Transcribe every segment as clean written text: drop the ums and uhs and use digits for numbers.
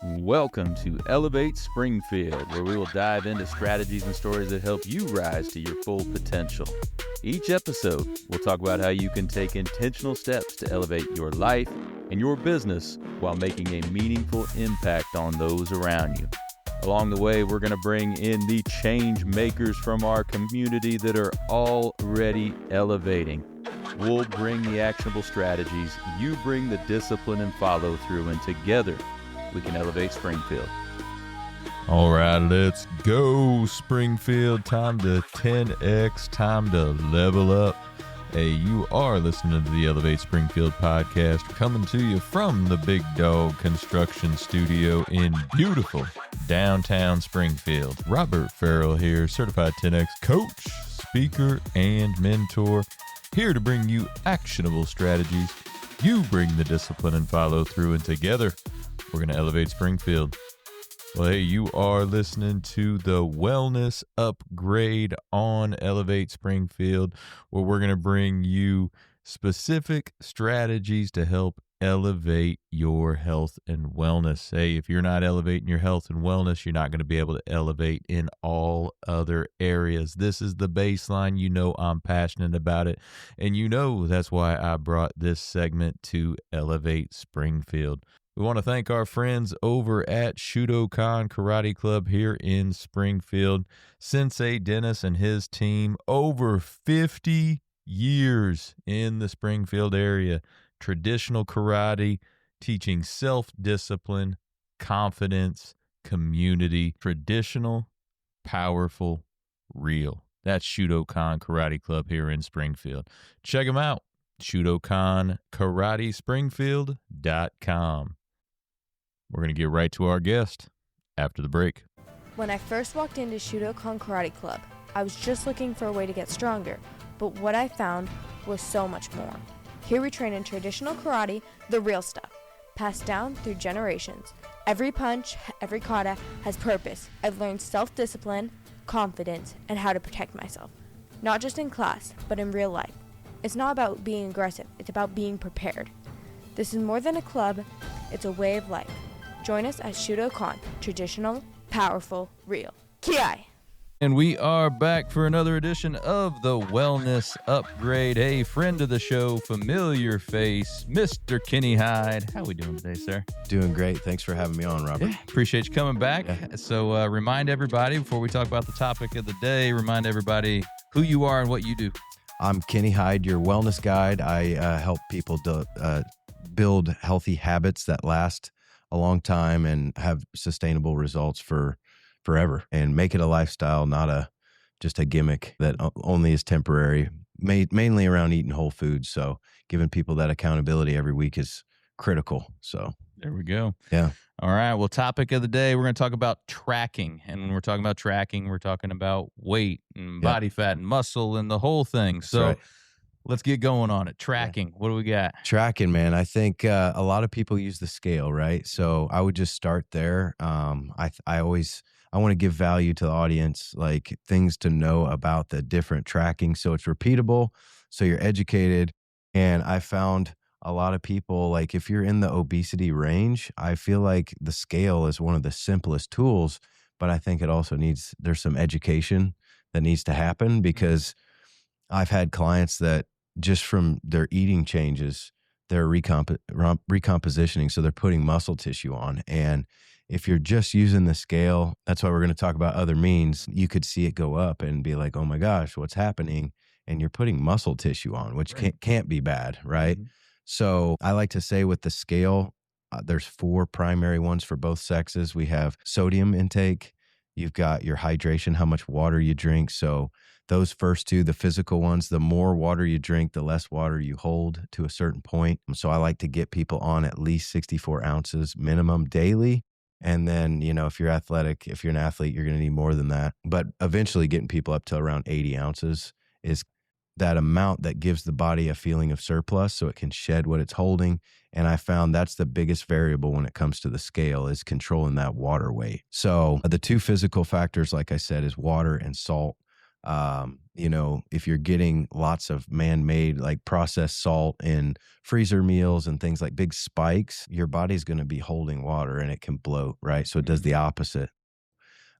Welcome to Elevate Springfield, where we will dive into strategies and stories that help you rise to your full potential. Each episode, we'll talk about how you can take intentional steps to elevate your life and your business while making a meaningful impact on those around you. Along the way, we're going to bring in the change makers from our community that are already elevating. We'll bring the actionable strategies, you bring the discipline and follow through, and together we can elevate Springfield. All right, let's go, Springfield. Time to 10X, time to level up. Hey, you are listening to the Elevate Springfield podcast, coming to you from the Big Dog Construction Studio in beautiful downtown Springfield. Robert Ferriell here, certified 10X coach, speaker, and mentor, here to bring you actionable strategies. You bring the discipline and follow through, and together we're going to elevate Springfield. Well, hey, you are listening to the Wellness Upgrade on Elevate Springfield, where we're going to bring you specific strategies to help elevate your health and wellness. Hey, if you're not elevating your health and wellness, you're not going to be able to elevate in all other areas. This is the baseline. You know I'm passionate about it, and you know that's why I brought this segment to Elevate Springfield. We want to thank our friends over at Shudokan Karate Club here in Springfield. Sensei Dennis and his team, over 50 years in the Springfield area. Traditional karate, teaching self-discipline, confidence, community. Traditional, powerful, real. That's Shudokan Karate Club here in Springfield. Check them out. ShudokanKarateSpringfield.com. We're going to get right to our guest after the break. When I first walked into Shudokan Karate Club, I was just looking for a way to get stronger, but what I found was so much more. Here we train in traditional karate, the real stuff, passed down through generations. Every punch, every kata has purpose. I've learned self-discipline, confidence, and how to protect myself. Not just in class, but in real life. It's not about being aggressive, it's about being prepared. This is more than a club, it's a way of life. Join us at Shudokan, traditional, powerful, real. Ki! And we are back for another edition of the Wellness Upgrade. Hey, friend of the show, familiar face, Mr. Kenny Hyde. How we doing today, sir? Doing great. Thanks for having me on, Robert. Yeah, appreciate you coming back. Yeah. So remind everybody, before we talk about the topic of the day, remind everybody who you are and what you do. I'm Kenny Hyde, your wellness guide. I help people build healthy habits that last a long time and have sustainable results for forever, and make it a lifestyle, not just a gimmick that only is temporary, mainly around eating whole foods. So giving people that accountability every week is critical. So there we go. Yeah. All right. Well, topic of the day, we're going to talk about tracking. And when we're talking about tracking, we're talking about weight and body fat and muscle and the whole thing. So right. Let's get going on it. Tracking. Yeah. What do we got? Tracking, man. I think a lot of people use the scale, right? So I would just start there. I want to give value to the audience, like things to know about the different tracking. So it's repeatable, so you're educated. And I found a lot of people, like if you're in the obesity range, I feel like the scale is one of the simplest tools, but I think it also there's some education that needs to happen, because I've had clients that just from their eating changes, they're recompositioning. So they're putting muscle tissue on. And if you're just using the scale, that's why we're going to talk about other means. You could see it go up and be like, oh my gosh, what's happening? And you're putting muscle tissue on, which can't be bad, right? Mm-hmm. So I like to say with the scale, there's 4 primary ones for both sexes. We have sodium intake. You've got your hydration, how much water you drink. So those first 2, the physical ones, the more water you drink, the less water you hold to a certain point. So I like to get people on at least 64 ounces minimum daily. And then, if you're athletic, if you're an athlete, you're going to need more than that. But eventually getting people up to around 80 ounces is that amount that gives the body a feeling of surplus so it can shed what it's holding. And I found that's the biggest variable when it comes to the scale, is controlling that water weight. So the 2 physical factors, like I said, is water and salt. If you're getting lots of man-made, like processed salt in freezer meals and things like big spikes, your body's going to be holding water and it can bloat, right? So it does the opposite.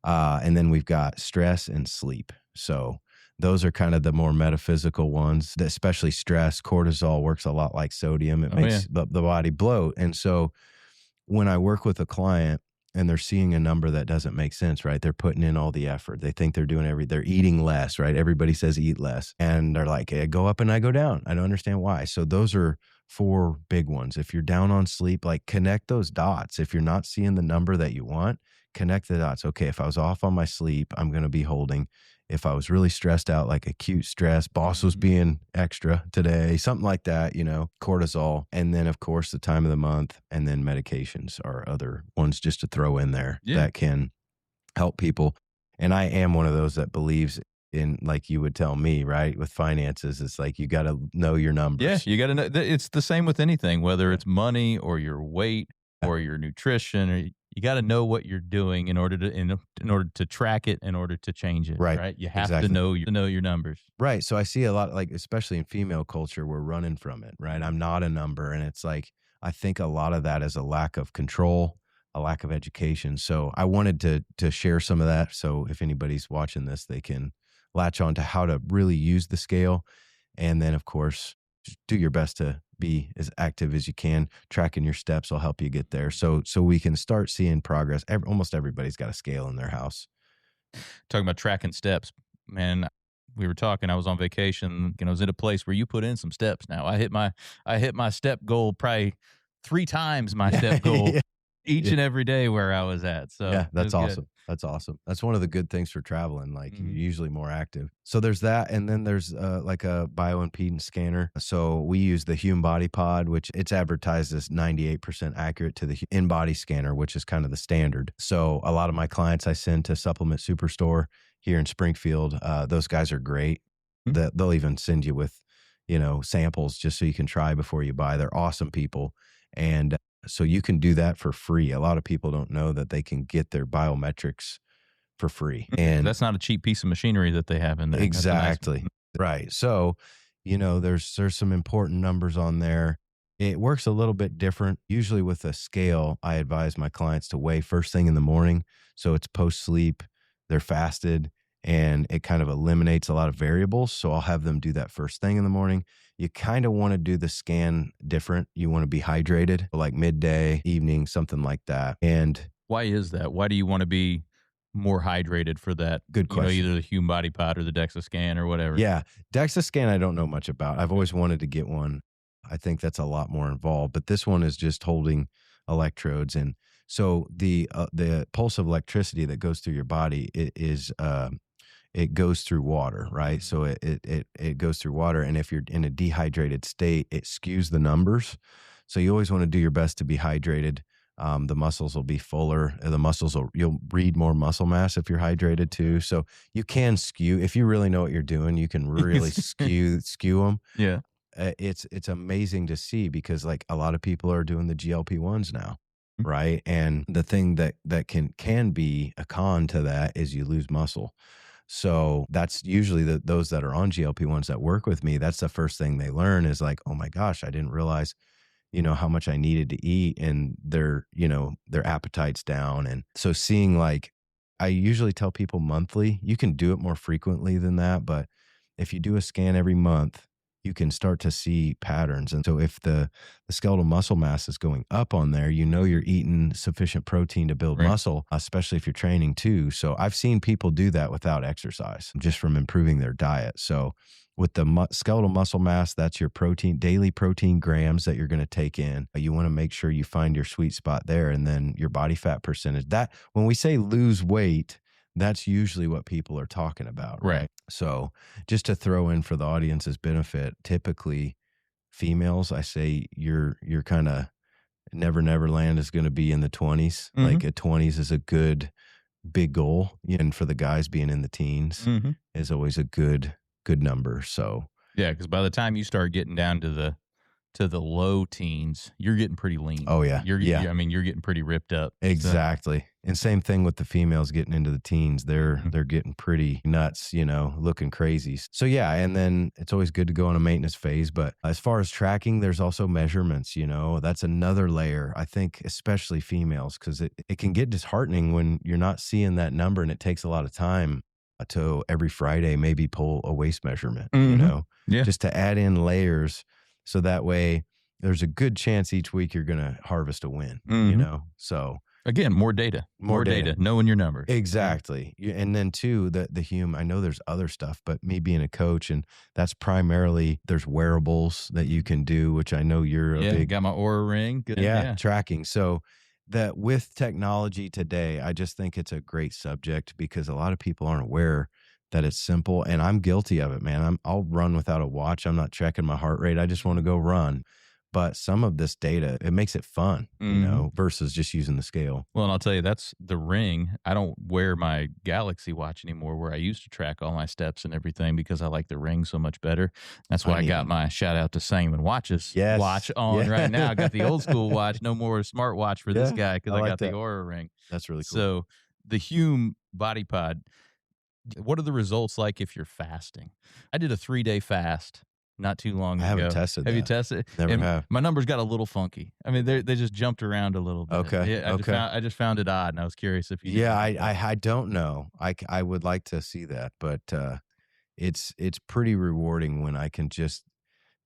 And then we've got stress and sleep. So those are kind of the more metaphysical ones, especially stress. Cortisol works a lot like sodium. It makes the body bloat. And so when I work with a client and they're seeing a number that doesn't make sense, right? They're putting in all the effort. They think they're doing they're eating less, right? Everybody says eat less. And they're like, I go up and I go down. I don't understand why. So those are 4 big ones. If you're down on sleep, like connect those dots. If you're not seeing the number that you want, connect the dots. Okay, if I was off on my sleep, I'm going to be holding. If I was really stressed out, like acute stress, boss was being extra today, something like that, cortisol. And then, of course, the time of the month, and then medications are other ones just to throw in there that can help people. And I am one of those that believes in, like you would tell me, right, with finances, it's like you got to know your numbers. Yeah, you got to know. It's the same with anything, whether it's money or your weight or your nutrition, or you got to know what you're doing in order to track it, in order to change it. Right. You have to know your numbers. Right. So I see a lot, like, especially in female culture, we're running from it. Right. I'm not a number. And it's like, I think a lot of that is a lack of control, a lack of education. So I wanted to share some of that. So if anybody's watching this, they can latch on to how to really use the scale. And then, of course, just do your best to be as active as you can. Tracking your steps will help you get there. So we can start seeing progress. Almost everybody's got a scale in their house. Talking about tracking steps, man, we were talking, I was on vacation, I was in a place where you put in some steps. Now I hit my step goal probably 3 times my step goal each and every day where I was at. So yeah, that's awesome. That's awesome. That's one of the good things for traveling. Like you're usually more active. So there's that. And then there's like a bioimpedance scanner. So we use the Hume Body Pod, which it's advertised as 98% accurate to the in-body scanner, which is kind of the standard. So a lot of my clients I send to Supplement Superstore here in Springfield. Those guys are great. They'll even send you with, samples just so you can try before you buy. They're awesome people. And so you can do that for free. A lot of people don't know that they can get their biometrics for free. And that's not a cheap piece of machinery that they have in there. Exactly. Right. So, there's some important numbers on there. It works a little bit different. Usually with a scale, I advise my clients to weigh first thing in the morning. So it's post-sleep, they're fasted, and it kind of eliminates a lot of variables. So I'll have them do that first thing in the morning. You kind of want to do the scan different. You want to be hydrated, like midday, evening, something like that. And why is that? Why do you want to be more hydrated for that? Good question. Either the Hume Body Pod or the DEXA scan or whatever. Yeah. DEXA scan, I don't know much about. I've always wanted to get one. I think that's a lot more involved, but this one is just holding electrodes. And so the pulse of electricity that goes through your body, it goes through water, right? So it goes through water. And if you're in a dehydrated state, it skews the numbers. So you always want to do your best to be hydrated. The muscles will be fuller. You'll breed more muscle mass if you're hydrated too. So you can skew, if you really know what you're doing, you can really skew them. Yeah. It's amazing to see because like a lot of people are doing the GLP-1s now. Right. And the thing that can be a con to that is you lose muscle. So that's usually those that are on GLP-1s that work with me. That's the first thing they learn is like, oh my gosh, I didn't realize, how much I needed to eat, and their appetite's down. And so seeing, like, I usually tell people monthly. You can do it more frequently than that, but if you do a scan every month, you can start to see patterns. And so if the skeletal muscle mass is going up on there, you're eating sufficient protein to build muscle, especially if you're training too. So I've seen people do that without exercise, just from improving their diet. So with the skeletal muscle mass, that's your daily protein grams that you're going to take in. You want to make sure you find your sweet spot there. And then your body fat percentage. That when we say lose weight, that's usually what people are talking about, right? So just to throw in for the audience's benefit, typically females, I say your kind of never land is going to be in the 20s. Like a 20s is a good big goal. And for the guys, being in the teens is always a good number. So yeah, because by the time you start getting down to the low teens, you're getting pretty lean. Oh yeah. You're getting pretty ripped up. Exactly. And same thing with the females getting into the teens. They're getting pretty nuts, looking crazy. So yeah, and then it's always good to go on a maintenance phase. But as far as tracking, there's also measurements, that's another layer. I think especially females, because it can get disheartening when you're not seeing that number, and it takes a lot of time to every Friday maybe pull a waist measurement, Yeah. just to add in layers. So that way there's a good chance each week you're going to harvest a win, so. Again, more data, knowing your numbers. Exactly. And then too, the human, I know there's other stuff, but me being a coach, and that's primarily, there's wearables that you can do, which I know you're a big. Got my Aura ring. Good. Yeah, tracking. So that with technology today, I just think it's a great subject because a lot of people aren't aware that it's simple, and I'm guilty of it, man. I'll run without a watch. I'm not checking my heart rate. I just want to go run. But some of this data, it makes it fun, versus just using the scale. Well, and I'll tell you, that's the ring. I don't wear my Galaxy watch anymore, where I used to track all my steps and everything, because I like the ring so much better. That's why I got my shout out to Sangamon Watches watch on right now. I got the old school watch, no more smart watch for this guy, because I got the Aura ring. That's really cool. So the Hume Body Pod, what are the results like if you're fasting? I did a 3-day fast not too long ago. I haven't tested that. Have you tested it? Never have. My numbers got a little funky. I mean, they just jumped around a little bit. Okay. Yeah, I just found it odd, and I was curious if you. Yeah, I don't know. I would like to see that, but it's pretty rewarding when I can just,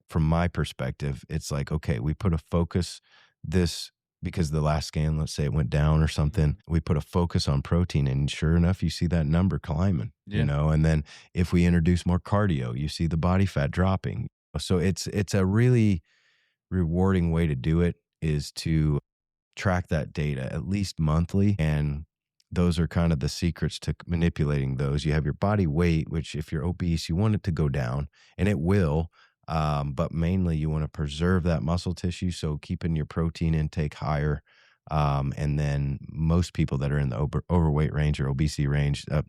from my perspective, it's like, okay, we put a focus because the last scan, let's say it went down or something, we put a focus on protein, and sure enough, you see that number climbing, and then if we introduce more cardio, you see the body fat dropping. So it's a really rewarding way to do it, is to track that data at least monthly. And those are kind of the secrets to manipulating those. You have your body weight, which if you're obese, you want it to go down, and it will. But mainly you want to preserve that muscle tissue. So keeping your protein intake higher. And then most people that are in the overweight range or obesity range, a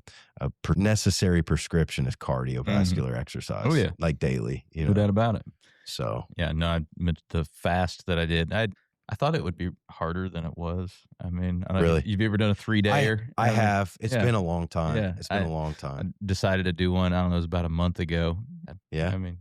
necessary prescription is cardiovascular exercise. Oh yeah. Like daily, No doubt about it. So yeah, no, I meant the fast that I did. I thought it would be harder than it was. I mean, I don't know, really? You've ever done a 3-dayer? I have. It's been a long time. Yeah, it's been a long time. I decided to do one. I don't know, it was about a month ago. Yeah. I mean,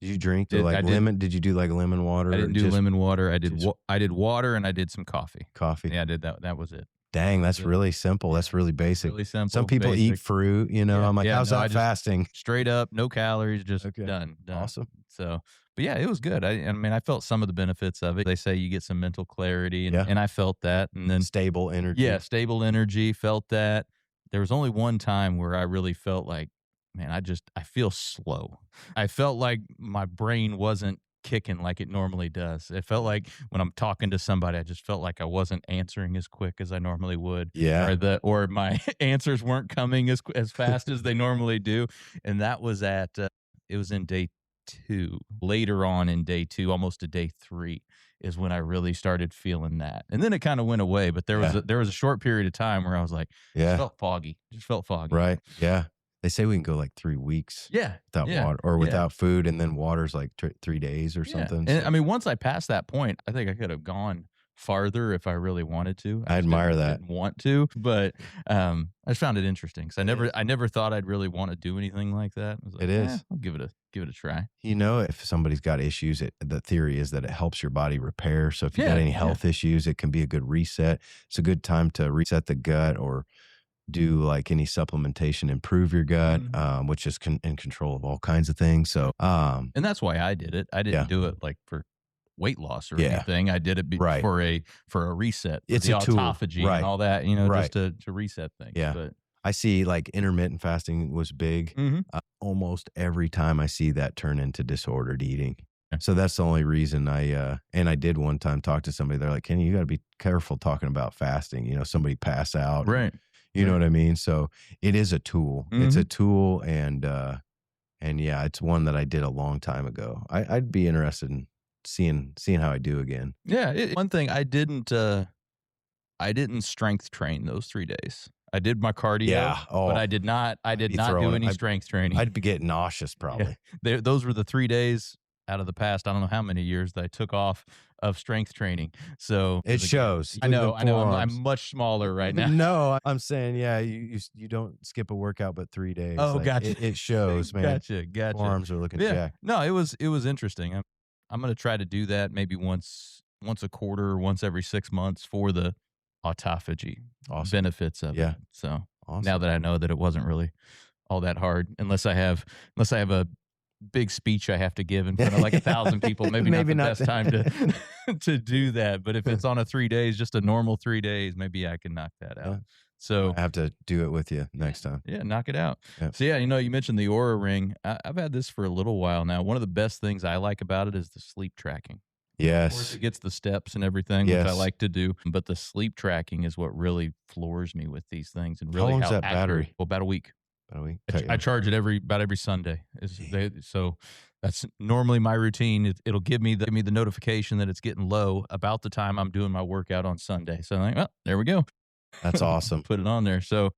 did you drink lemon? Did you do like lemon water? I didn't do lemon water. I did water, and I did some coffee. Coffee. Yeah, I did that. That was it. Dang, that's really simple. That's really basic. Really simple. Some people eat fruit, I'm like, how's that fasting? Straight up, no calories, just done. Awesome. So, but yeah, it was good. I mean, I felt some of the benefits of it. They say you get some mental clarity, and I felt that. And then stable energy. Yeah, stable energy, felt that. There was only one time where I really felt like, man, I feel slow. I felt like my brain wasn't kicking like it normally does. It felt like when I'm talking to somebody, I just felt like I wasn't answering as quick as I normally would. Yeah. Or my answers weren't coming as fast as they normally do. And that was it was in day 2. Later on in day 2, almost to day 3, is when I really started feeling that. And then it kind of went away, but there was a short period of time where I was like, just felt foggy. Right. Yeah. They say we can go like 3 weeks without water or without food, and then water's like 3 days or something. And I mean, once I passed that point, I think I could have gone farther if I really wanted to. I admire that. Didn't want to, but I just found it interesting because I never thought I'd really want to do anything like that. I was like, it is. I'll give it a try. If somebody's got issues, the theory is that it helps your body repair. So if you got any health issues, it can be a good reset. It's a good time to reset the gut or do like any supplementation, improve your gut, which is in control of all kinds of things. So, and that's why I did it. I didn't do it like for weight loss or anything. I did it for a reset. It's the a tool, autophagy and all that, just to reset things. Yeah. But I see like intermittent fasting was big. Almost every time I see that turn into disordered eating. So that's the only reason I did one time talk to somebody. They're like, Kenny, you got to be careful talking about fasting. Somebody pass out. Right. You know what I mean? So it is a tool. It's a tool, and yeah, it's one that I did a long time ago. I'd be interested in seeing how I do again. Yeah. One thing I didn't strength train those 3 days. I did my cardio, but I did not do any strength training. I'd be getting nauseous probably. Those were the 3 days out of the past, I don't know how many years that I took off of strength training. So It shows. I know. I'm Forearms. much smaller right now. No, I'm saying, yeah, you don't skip a workout but 3 days. Oh, Like, gotcha. It shows, man. Gotcha. Forearms are looking Yeah. jacked. No, it was interesting. I'm going to try to do that maybe once a quarter, once every 6 months for the autophagy benefits of it. So now that I know that it wasn't really all that hard, unless I have a big speech I have to give in front of like 1,000 people, maybe not the best time to do that. But if it's on a 3 days, just a normal 3 days, maybe I can knock that out. Yeah. So I have to do it with you next time. Yeah, knock it out. Yep. So you mentioned the Aura Ring. I've had this for a little while now. One of the best things I like about it is the sleep tracking. Yes. Of course, it gets the steps and everything, which I like to do. But the sleep tracking is what really floors me with these things. And really, how long's that accurate. battery? Well, about a week. I charge it about every Sunday. So that's normally my routine. It'll give me the notification that it's getting low about the time I'm doing my workout on Sunday. So I'm like, well, there we go. That's awesome. Put it on there. So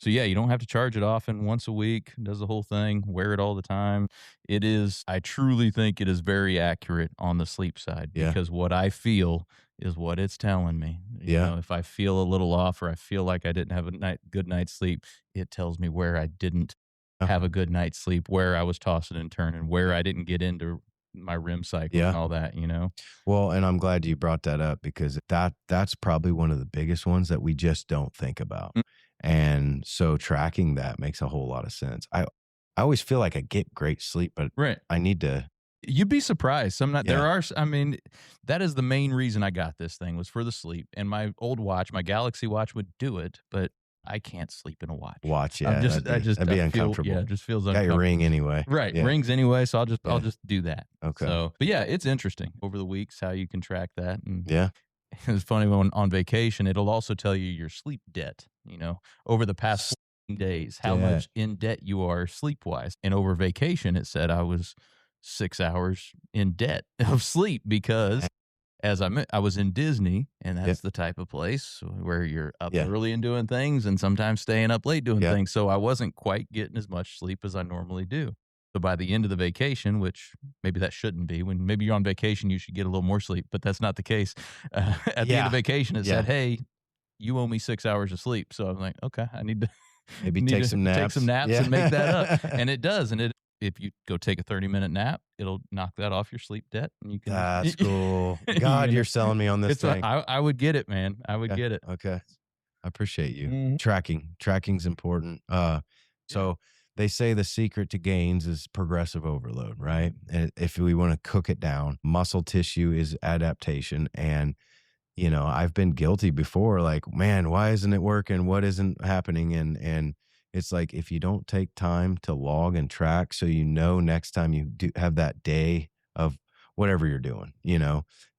yeah, you don't have to charge it often. Once a week, does the whole thing. Wear it all the time. I truly think it is very accurate on the sleep side because what I feel is what it's telling me. You know, if I feel a little off or I feel like I didn't have a good night's sleep, it tells me where I didn't have a good night's sleep, where I was tossing and turning, where I didn't get into my REM cycle and all that, Well, and I'm glad you brought that up because that's probably one of the biggest ones that we just don't think about. Mm-hmm. And so tracking that makes a whole lot of sense. I always feel like I get great sleep, but I need to. You'd be surprised. That is the main reason I got this thing was for the sleep. And my old watch, my Galaxy watch would do it, but I can't sleep in a watch. Yeah. That'd be uncomfortable. It just feels uncomfortable. Got your ring anyway. Right. Yeah. Rings anyway. So I'll just do that. Okay. So, but yeah, it's interesting over the weeks how you can track that. And yeah. It's funny when on vacation, it'll also tell you your sleep debt, over the past 14 days, how much in debt you are sleep-wise. And over vacation, it said I was 6 hours in debt of sleep because I was in Disney, and that's the type of place where you're up early and doing things and sometimes staying up late doing things. So I wasn't quite getting as much sleep as I normally do. So by the end of the vacation, which maybe that shouldn't be, when maybe you're on vacation, you should get a little more sleep, but that's not the case. At the end of vacation, it said, hey, you owe me 6 hours of sleep. So I'm like, okay, I need to take some naps and make that up. And it does. And if you go take a 30-minute nap, it'll knock that off your sleep debt. And you can. That's cool. God, you're selling me on this thing. I would get it, man. I would get it. Okay. I appreciate you. Mm-hmm. Tracking's important. So they say the secret to gains is progressive overload, right? And if we want to cook it down, muscle tissue is adaptation. And, I've been guilty before, like, man, why isn't it working? What isn't happening? And it's like, if you don't take time to log and track, so next time you do have that day of whatever you're doing,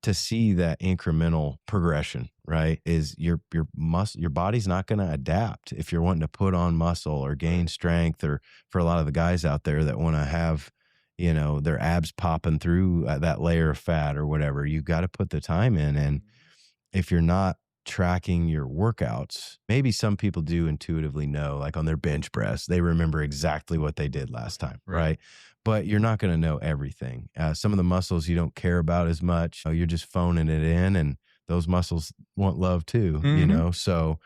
to see that incremental progression, right? Is your body's not going to adapt if you're wanting to put on muscle or gain strength, or for a lot of the guys out there that want to have, their abs popping through that layer of fat or whatever, you got to put the time in. And if you're not tracking your workouts, maybe some people do intuitively know, like on their bench press, they remember exactly what they did last time, right? But you're not going to know everything. Some of the muscles you don't care about as much. You're just phoning it in, and those muscles want love too, So,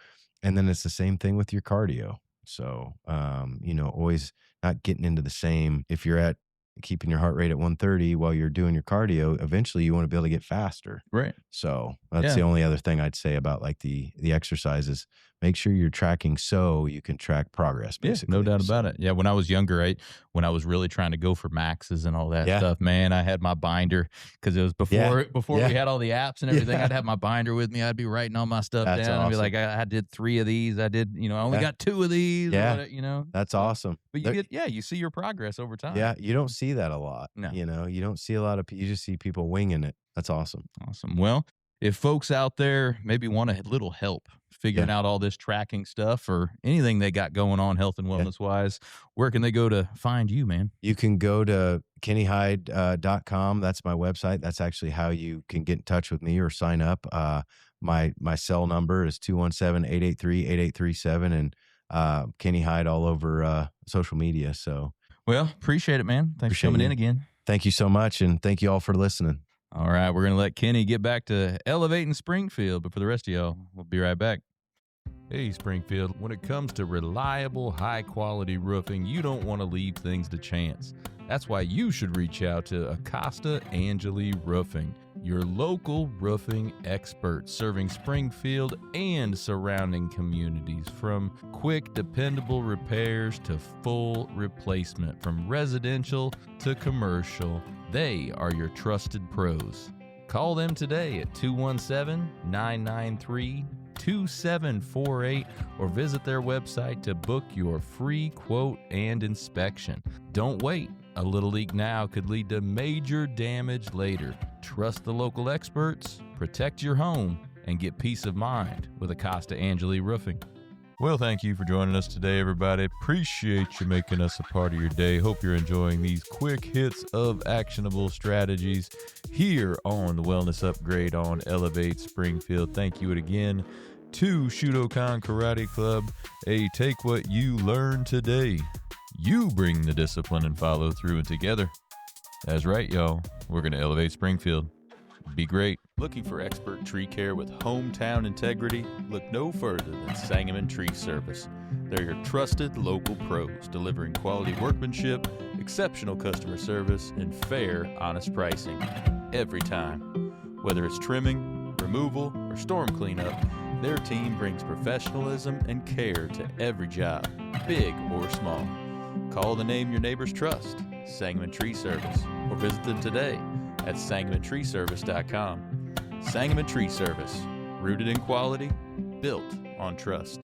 and then it's the same thing with your cardio. So, always not getting into the same, if you're at keeping your heart rate at 130 while you're doing your cardio, eventually you want to be able to get faster. Right. So that's the only other thing I'd say about like the exercises. Make sure you're tracking so you can track progress, basically. Yeah, no doubt about it. Yeah, when I was younger, when I was really trying to go for maxes and all that stuff, man, I had my binder because it was before we had all the apps and everything. I'd have my binder with me. I'd be writing all my stuff down. Awesome. I'd be like, I did 3 of these. I did, I only got 2 of these. Yeah, that's awesome. But you see your progress over time. Yeah, you don't see that a lot. No. You don't see a lot of, you just see people winging it. That's awesome. Awesome. Well, if folks out there maybe want a little help figuring out all this tracking stuff or anything they got going on health and wellness wise, where can they go to find you, man? You can go to kennyhyde.com. That's my website. That's actually how you can get in touch with me or sign up. My cell number is 217-883-8837, and Kenny Hyde all over social media. So, well, appreciate it, man. Thanks for coming in again. thank you so much, and thank you all for listening. All right, we're going to let Kenny get back to elevating Springfield, but for the rest of y'all, we'll be right back. Hey, Springfield, when it comes to reliable, high-quality roofing, you don't want to leave things to chance. That's why you should reach out to Acosta Angeli Roofing, your local roofing expert serving Springfield and surrounding communities. From quick, dependable repairs to full replacement, from residential to commercial, they are your trusted pros. Call them today at 217-993-2748 or visit their website to book your free quote and inspection. Don't wait. A little leak now could lead to major damage later. Trust the local experts, protect your home, and get peace of mind with Acosta Angeli Roofing. Well, thank you for joining us today, everybody. Appreciate you making us a part of your day. Hope you're enjoying these quick hits of actionable strategies here on the Wellness Upgrade on Elevate Springfield. Thank you again to Shudokan Karate Club. Hey, take what you learned today. You bring the discipline and follow through, and together, that's right, y'all, we're going to elevate Springfield. Be great. Looking for expert tree care with hometown integrity? Look no further than Sangamon Tree Service. They're your trusted local pros, delivering quality workmanship, exceptional customer service, and fair, honest pricing every time. Whether it's trimming, removal, or storm cleanup, their team brings professionalism and care to every job, big or small. Call the name your neighbors trust, Sangamon Tree Service, or visit them today at SangamonTreeService.com. Sangamon Tree Service, rooted in quality, built on trust.